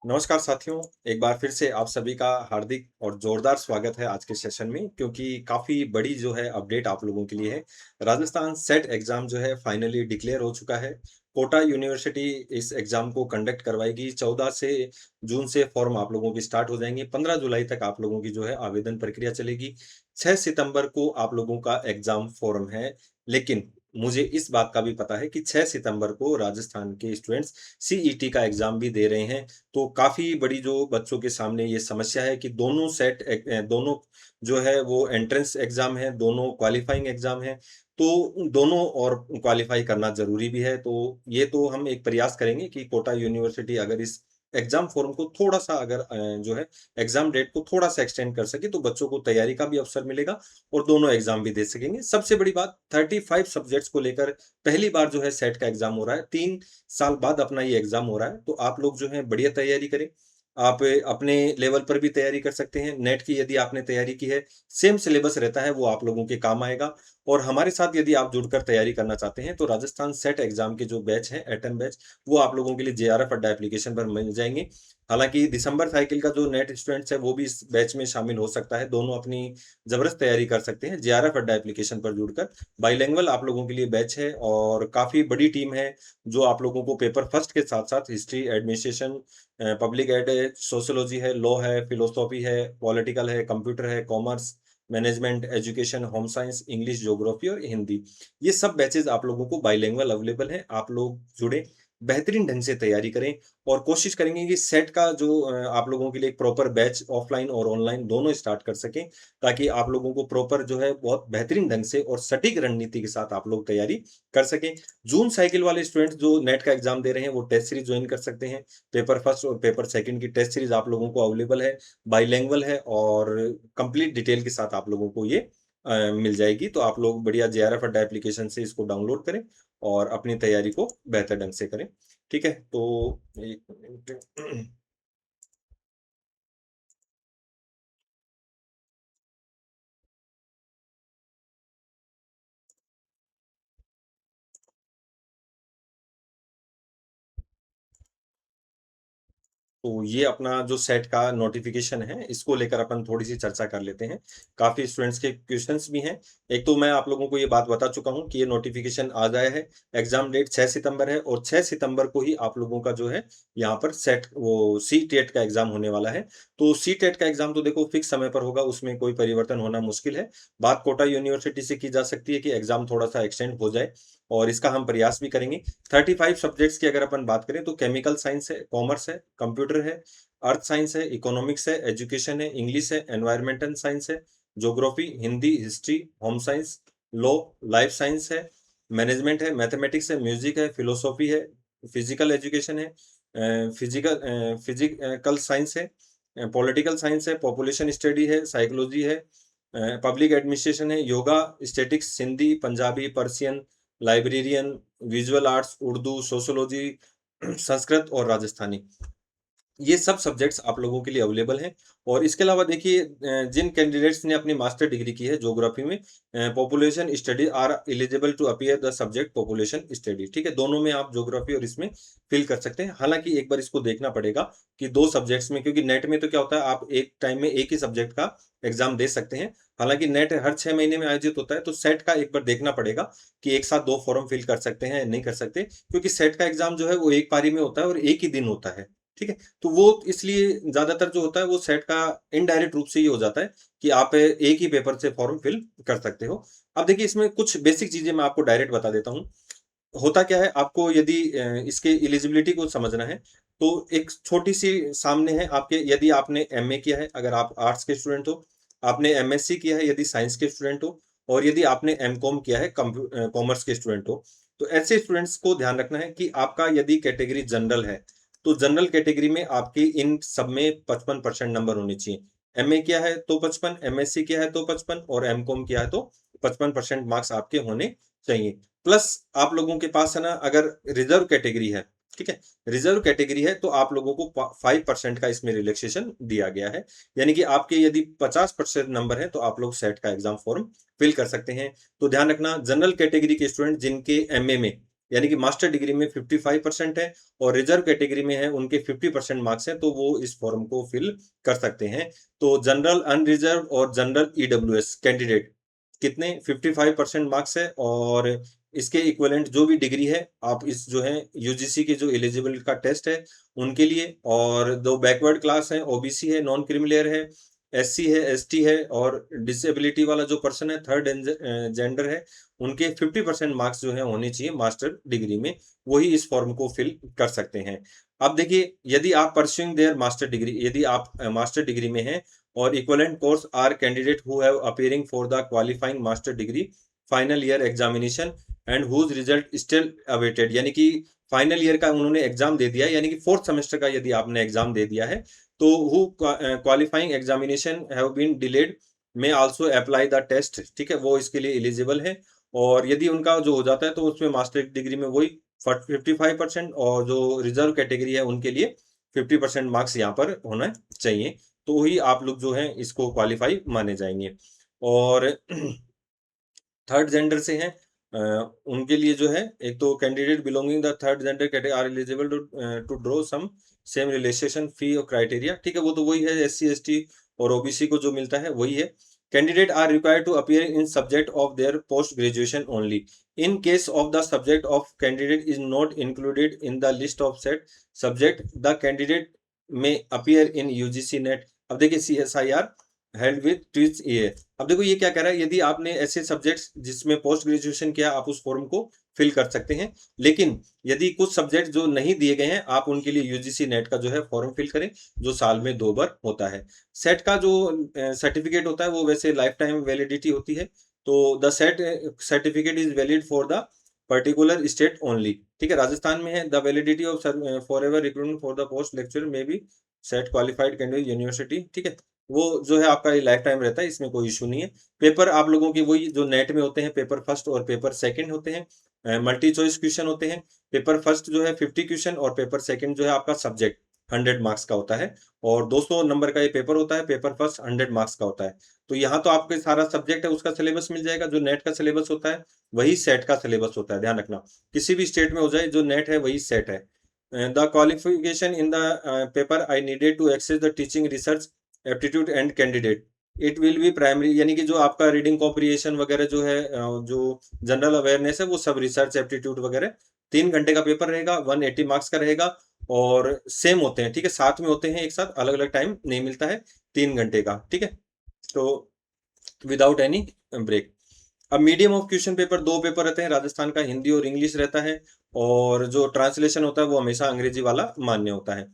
नमस्कार साथियों, एक बार फिर से आप सभी का हार्दिक और जोरदार स्वागत है आज के सेशन में क्योंकि काफ़ी बड़ी जो है अपडेट आप लोगों के लिए है। राजस्थान सेट एग्ज़ाम जो है फाइनली डिक्लेयर हो चुका है। कोटा यूनिवर्सिटी इस एग्ज़ाम को कंडक्ट करवाएगी। 14 से जून से फॉर्म आप लोगों की स्टार्ट हो जाएँगे। 15 जुलाई तक आप लोगों की जो है आवेदन प्रक्रिया चलेगी। 6 सितंबर को आप लोगों का एग्ज़ाम फॉर्म है। लेकिन मुझे इस बात का भी पता है कि 6 सितंबर को राजस्थान के स्टूडेंट्स सीईटी का एग्ज़ाम भी दे रहे हैं। तो काफ़ी बड़ी जो बच्चों के सामने ये समस्या है कि दोनों जो है वो एंट्रेंस एग्ज़ाम है, दोनों क्वालीफाइंग एग्ज़ाम है, तो दोनों और क्वालीफाई करना ज़रूरी भी है। तो ये तो हम एक प्रयास करेंगे कि कोटा यूनिवर्सिटी अगर इस एग्ज़ाम फॉर्म को थोड़ा-सा अगर जो है एग्ज़ाम डेट को थोड़ा-सा एक्सटेंड कर सके, तो बच्चों को तैयारी का भी अवसर मिलेगा और दोनों एग्ज़ाम भी दे सकेंगे। सबसे बड़ी बात 35 सब्जेक्ट्स को लेकर पहली बार जो है सेट का एग्ज़ाम हो रहा है। 3 साल बाद अपना ये एग्ज़ाम हो रहा है, तो आप लोग जो हैं बढ़िया तैयारी करें। आप अपने लेवल पर भी तैयारी कर सकते हैं। नेट की यदि आपने तैयारी की है, सेम सिलेबस रहता है, वो आप लोगों के काम आएगा और हमारे साथ यदि आप जुड़कर तैयारी करना चाहते हैं, तो राजस्थान सेट एग्ज़ाम के जो बैच हैं, एटम बैच, वो आप लोगों के लिए जेआरएफ अड्डा एप्लीकेशन पर मिल जाएँगे। हालाँकि दिसंबर साइकिल का जो नेट स्टूडेंट्स है, वो भी इस बैच में शामिल हो सकता है। दोनों अपनी ज़बरदस्त तैयारी कर सकते हैं, जेआरएफ अड्डा एप्लीकेशन पर जुड़कर। बाइलिंगुअल आप लोगों के लिए बैच है और काफ़ी बड़ी टीम है, जो आप लोगों को पेपर फर्स्ट के साथ-साथ हिस्ट्री, एडमिनिस्ट्रेशन पब्लिक एड है, सोशियोलॉजी है, लॉ है, फिलॉसफी है, पॉलिटिकल है, कंप्यूटर है, commerce, management, education, home science, English, geography और हिंदी। ये सब बैचेज़ आप लोगों को बाइलिंगुअल अवेलेबल हैं। आप लोग जुड़ें, बेहतरीन ढंग से तैयारी करें और कोशिश करेंगे कि सेट का जो आप लोगों के लिए एक प्रॉपर बैच ऑफलाइन और ऑनलाइन दोनों स्टार्ट कर सकें, ताकि आप लोगों को प्रॉपर जो है बहुत बेहतरीन ढंग से और सटीक रणनीति के साथ आप लोग तैयारी कर सकें। जून साइकिल वाले स्टूडेंट्स जो नेट का एग्ज़ाम दे रहे हैं, वो टेस्ट सीरीज़ जॉइन कर सकते हैं। पेपर फर्स्ट और पेपर सेकंड की टेस्ट सीरीज़ आप लोगों को अवेलेबल है, बाइलिंगुअल है और कंप्लीट डिटेल के साथ आप लोगों को ये मिल जाएगी। तो आप लोग बढ़िया जेआरएफ अड्डा एप्लीकेशन से इसको डाउनलोड करें और अपनी तैयारी को बेहतर ढंग से करें। ठीक है? तो 1 मिनट। तो ये अपना जो सेट का नोटिफ़िकेशन है, इसको लेकर अपन थोड़ी-सी चर्चा कर लेते हैं। काफ़ी स्टूडेंट्स के क्वेश्चन्स भी हैं। एक तो मैं आप लोगों को ये बात बता चुका हूँ कि ये नोटिफ़िकेशन आ गया है। एग्ज़ाम डेट 6 सितंबर है और 6 सितंबर को ही आप लोगों का जो है, यहाँ पर सेट वो सीटेट का एग्ज़ाम होने वाला है। तो सीटेट का एग्ज़ाम तो देखो फिक्स समय पर होगा, उसमें कोई परिवर्तन होना मुश्किल है। बात कोटा यूनिवर्सिटी से की जा सकती है कि एग्ज़ाम थोड़ा-सा एक्सटेंड हो जाए और इसका हम प्रयास भी करेंगे। 35 सब्जेक्ट्स की अगर अपन बात करें तो केमिकल साइंस है, कॉमर्स है, कंप्यूटर है, अर्थ साइंस है, इकोनॉमिक्स है, एजुकेशन है, इंग्लिश है, एनवायरमेंटल साइंस है, geography, Hindi, history, home science, law, life science है, मैनेजमेंट है, मैथमेटिक्स है, म्यूजिक है, फिलोसॉफी है, फिजिकल एजुकेशन है, फिजिकल साइंस है, पॉलिटिकल साइंस है, पॉपुलेशन स्टडी है, साइकोलॉजी है, पब्लिक एडमिनिस्ट्रेशन है, yoga, statics, Sindhi, Punjabi, Persian, librarian, visual arts, Urdu, sociology, Sanskrit और राजस्थानी। ये सब सब्जेक्ट्स आप लोगों के लिए अवेलेबल हैं और इसके अलावा देखिए जिन कैंडिडेट्स ने अपनी मास्टर डिग्री की है ज्योग्राफी में, population study are eligible to appear the subject population study. ठीक है, दोनों में आप ज्योग्राफी और इसमें फिल कर सकते हैं। हालांकि एक बार इसको देखना पड़ेगा कि दो सब्जेक्ट्स में, क्योंकि नेट में तो क्या होता है आप एक टाइम में एक ही सब्जेक्ट का एग्जाम दे सकते हैं। हालांकि नेट हर 6 महीने में आयोजित होता है, तो सेट का एक बार देखना पड़ेगा कि एक साथ दो फॉर्म फिल कर सकते हैं नहीं कर सकते, क्योंकि सेट का एग्जाम जो है वो एक पारी में होता है और एक ही दिन होता है। ठीक है, तो वो इसलिए ज़्यादातर जो होता है वो सेट का इनडायरेक्ट रूप से ये हो जाता है कि आप एक ही पेपर से फॉर्म फिल कर सकते हो। अब देखिए इसमें कुछ बेसिक चीज़ें मैं आपको डायरेक्ट बता देता हूँ। होता क्या है, आपको यदि इसके एलिजिबिलिटी को समझना है, तो एक छोटी-सी सामने है आपके, यदि आपने एमए किया है, अगर आप आर्ट्स के स्टूडेंट हो, आपने एमएससी किया है यदि साइंस के स्टूडेंट हो और यदि आपने एमकॉम किया है कॉमर्स के स्टूडेंट हो, तो ऐसे स्टूडेंट्स को ध्यान रखना है कि आपका यदि कैटेगरी जनरल है, तो जनरल कैटेगरी में आपकी इन सब में 55% नंबर होने चाहिए। एमए किया है तो 55, एमएससी किया है तो 55 और एमकॉम किया है तो 55% मार्क्स आपके होने चाहिए। प्लस आप लोगों के पास है ना, अगर रिजर्व कैटेगरी है, ठीक है, रिजर्व कैटेगरी है तो आप लोगों को 5% का इसमें रिलैक्सेशन दिया गया है। यानी कि आपके यदि 50% नंबर है तो आप लोग सेट का एग्जाम फॉर्म फिल कर सकते हैं। तो ध्यान रखना, जनरल कैटेगरी के स्टूडेंट जिनके एमए में यानी कि मास्टर डिग्री में 55% है और रिजर्व कैटेगरी में है उनके 50% मार्क्स हैं, तो वो इस फॉर्म को फिल कर सकते हैं। तो जनरल, अनरिजर्व और जनरल ईडब्ल्यूएस कैंडिडेट कितने 55% मार्क्स है और इसके इक्विवेलेंट जो भी डिग्री है आप इस जो है यूजीसी के जो एलिजिबल का टेस्ट है उनके लिए, और दो बैकवर्ड क्लास है, ओबीसी है, नॉन क्रीमिलेयर है, एससी है, एसटी है और डिसेबिलिटी वाला जो पर्सन है, थर्ड जेंडर है, उनके 50% मार्क्स जो है होने चाहिए मास्टर डिग्री में, वही इस फॉर्म को फिल कर सकते हैं। अब देखिए, यदि आप परस्यूइंग देयर मास्टर डिग्री, यदि आप मास्टर डिग्री में हैं और equivalent course are candidate who have appearing for the qualifying master degree final year examination and whose result still awaited, यानी कि फाइनल ईयर का उन्होंने एग्जाम दे दिया है, यानी कि फोर्थ सेमेस्टर का यदि आपने एग्जाम दे दिया है, तो who qualifying examination have been delayed may also apply the test, ठीक है, वो इसके लिए एलिजिबल है। और यदि उनका जो हो जाता है तो उसमें मास्टर डिग्री में वही 55% और जो रिजर्व कैटेगरी है उनके लिए 50% मार्क्स यहाँ पर होना चाहिए, तो ही आप लोग जो है इसको क्वालिफाई माने जाएंगे। और थर्ड जेंडर से हैं उनके लिए जो है, एक तो candidate belonging the third gender category are eligible to to draw some same relaxation fee और क्राइटेरिया, ठीक है, वो तो वही है एससी एसटी और ओबीसी को जो मिलता है वही है। Candidate are required to appear in subject of their post graduation only in case of the subject of candidate is not included in the list of SET subject the candidate may appear in UGC NET. अब देखिए CSIR held with Twitch ये, अब देखो ये क्या कह रहा है, यदि आपने ऐसे सब्जेक्ट्स जिसमें पोस्ट ग्रेजुएशन किया आप उस फॉर्म को फिल कर सकते हैं, लेकिन यदि कुछ सब्जेक्ट जो नहीं दिए गए हैं आप उनके लिए यूजीसी नेट का जो है फॉर्म फिल करें, जो साल में 2 बार होता है। सेट का जो सर्टिफिकेट होता है वो वैसे लाइफ टाइम वैलिडिटी होती है, तो the SET certificate is valid for the particular state only, ठीक है, राजस्थान में है। The validity of for ever recruitment for the post lecture में be SET qualified candidate university, ठीक है, वो जो है आपका ये लाइफ टाइम रहता है, इसमें कोई इशू नहीं है। पेपर आप लोगों के वही जो नेट में होते हैं, पेपर फर्स्ट और पेपर सेकंड होते हैं, मल्टी चॉइस क्वेश्चन होते हैं। पेपर फर्स्ट जो है 50 क्वेश्चन और पेपर सेकंड जो है आपका सब्जेक्ट 100 मार्क्स का होता है, और 200 नंबर का ये पेपर होता है। पेपर फर्स्ट 100 मार्क्स का होता है, तो यहाँ तो आपके सारा सब्जेक्ट है उसका सिलेबस मिल जाएगा, जो नेट का सिलेबस होता है वही सेट का सिलेबस होता है, ध्यान रखना, किसी भी स्टेट में हो जाए, जो नेट है वही सेट है। The qualification in the paper I needed to access the teaching research aptitude and candidate it will be primary, यानी कि जो आपका रीडिंग कॉम्प्रिहेंशन वगैरह जो है, जो जनरल अवेयरनेस है, वो सब रिसर्च एप्टीट्यूड वगैरह 3 घंटे का पेपर रहेगा, 180 मार्क्स का रहेगा, और सेम होते हैं, ठीक है, साथ में होते हैं एक साथ, अलग अलग टाइम नहीं मिलता है, 3 घंटे का, ठीक है, तो विदाउट एनी ब्रेक। अब medium of question paper 2 paper रहते हैं, राजस्थान का हिंदी और इंग्लिश रहता है, और जो ट्रांसलेशन होता है वो हमेशा अंग्रेजी वाला मान्य होता है,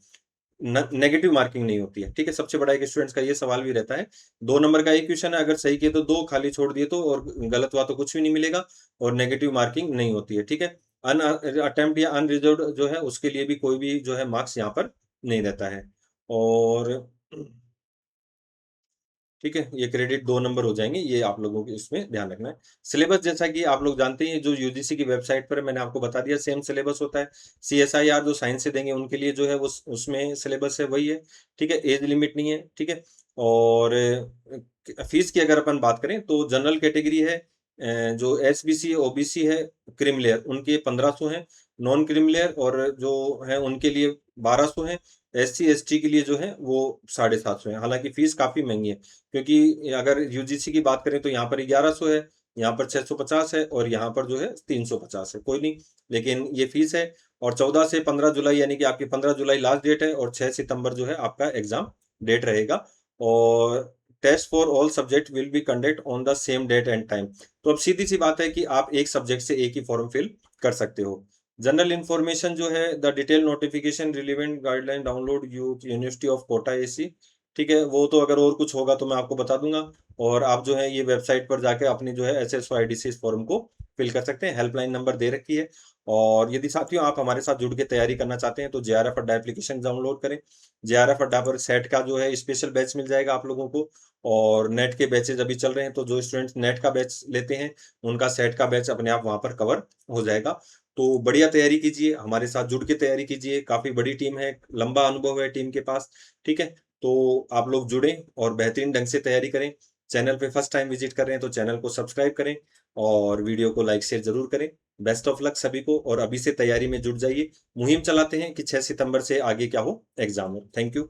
नेगेटिव मार्किंग नहीं होती है, ठीक है, सबसे बड़ा एक स्टूडेंट्स का ये सवाल भी रहता है। 2 नंबर का एक क्वेश्चन है, अगर सही किए तो 2, खाली छोड़ दिए तो, और गलत हुआ तो कुछ भी नहीं मिलेगा, और नेगेटिव मार्किंग नहीं होती है, ठीक है। अन अटेम्प्ट या अनरिजर्व्ड जो है उसके लिए भी कोई भी जो है मार्क्स यहाँ पर नहीं रहता है, और ठीक है, ये क्रेडिट 2 नंबर हो जाएंगे, ये आप लोगों को इसमें ध्यान रखना है। सिलेबस जैसा कि आप लोग जानते हैं, जो यूजीसी की वेबसाइट पर है, मैंने आपको बता दिया, सेम सिलेबस होता है। CSIR जो साइंस से देंगे उनके लिए जो है वो उसमें सिलेबस है वही है, ठीक है, एज लिमिट नहीं है, ठीक है। और फीस की अगर अपन बात करें तो जनरल कैटेगरी है, जो एसबीसी ओबीसी है, क्रीमिलेयर उनके 1500 हैं, नॉन क्रीमिलेयर और जो है उनके लिए 1200 हैं, एससी एसटी के लिए जो है वो 750 है। हालांकि फीस काफी महंगी है, क्योंकि अगर यूजीसी की बात करें तो यहाँ पर 1100 है, यहाँ पर 650 है, और यहाँ पर जो है 350 है, कोई नहीं, लेकिन ये फीस है। और 14 से 15 जुलाई, यानी कि आपकी 15 जुलाई लास्ट डेट है, और 6 सितंबर जो है आपका एग्जाम डेट रहेगा, और test for all subject will be conduct on the same date and time. तो अब सीधी सी बात है कि आप एक सब्जेक्ट से एक ही फॉर्म फिल कर सकते हो। जनरल इन्फॉर्मेशन जो है, the detail notification relevant guideline download university of Kota AC, ठीक है, वो तो अगर और कुछ होगा तो मैं आपको बता दूंगा, और आप जो है ये वेबसाइट पर जाके अपनी जो है SSO IDC इस फॉर्म को फिल कर सकते हैं, हेल्पलाइन नंबर दे रखी है। और यदि साथियों आप हमारे साथ जुड़ के तैयारी करना चाहते हैं तो JRF अड्डा एप्लीकेशन डाउनलोड करें। JRF अड्डा पर सेट का जो है स्पेशल बैच मिल जाएगा आप लोगों को, और नेट के बैचेज अभी चल रहे हैं, तो जो स्टूडेंट्स नेट का बैच लेते हैं उनका सेट का बैच अपने आप वहां पर कवर हो जाएगा। तो बढ़िया तैयारी कीजिए, हमारे साथ जुड़ के तैयारी कीजिए, काफी बड़ी टीम है, लंबा अनुभव है टीम के पास, ठीक है। तो आप लोग जुड़ें और बेहतरीन ढंग से तैयारी करें। चैनल पे फर्स्ट टाइम विजिट कर रहे हैं तो चैनल को सब्सक्राइब करें, और वीडियो को लाइक शेयर जरूर करें। बेस्ट ऑफ लक सभी को और अभी से तैयारी में जुट जाइए। मुहिम चलाते हैं कि 6 सितंबर से आगे क्या हो, एग्जाम हो। Thank you.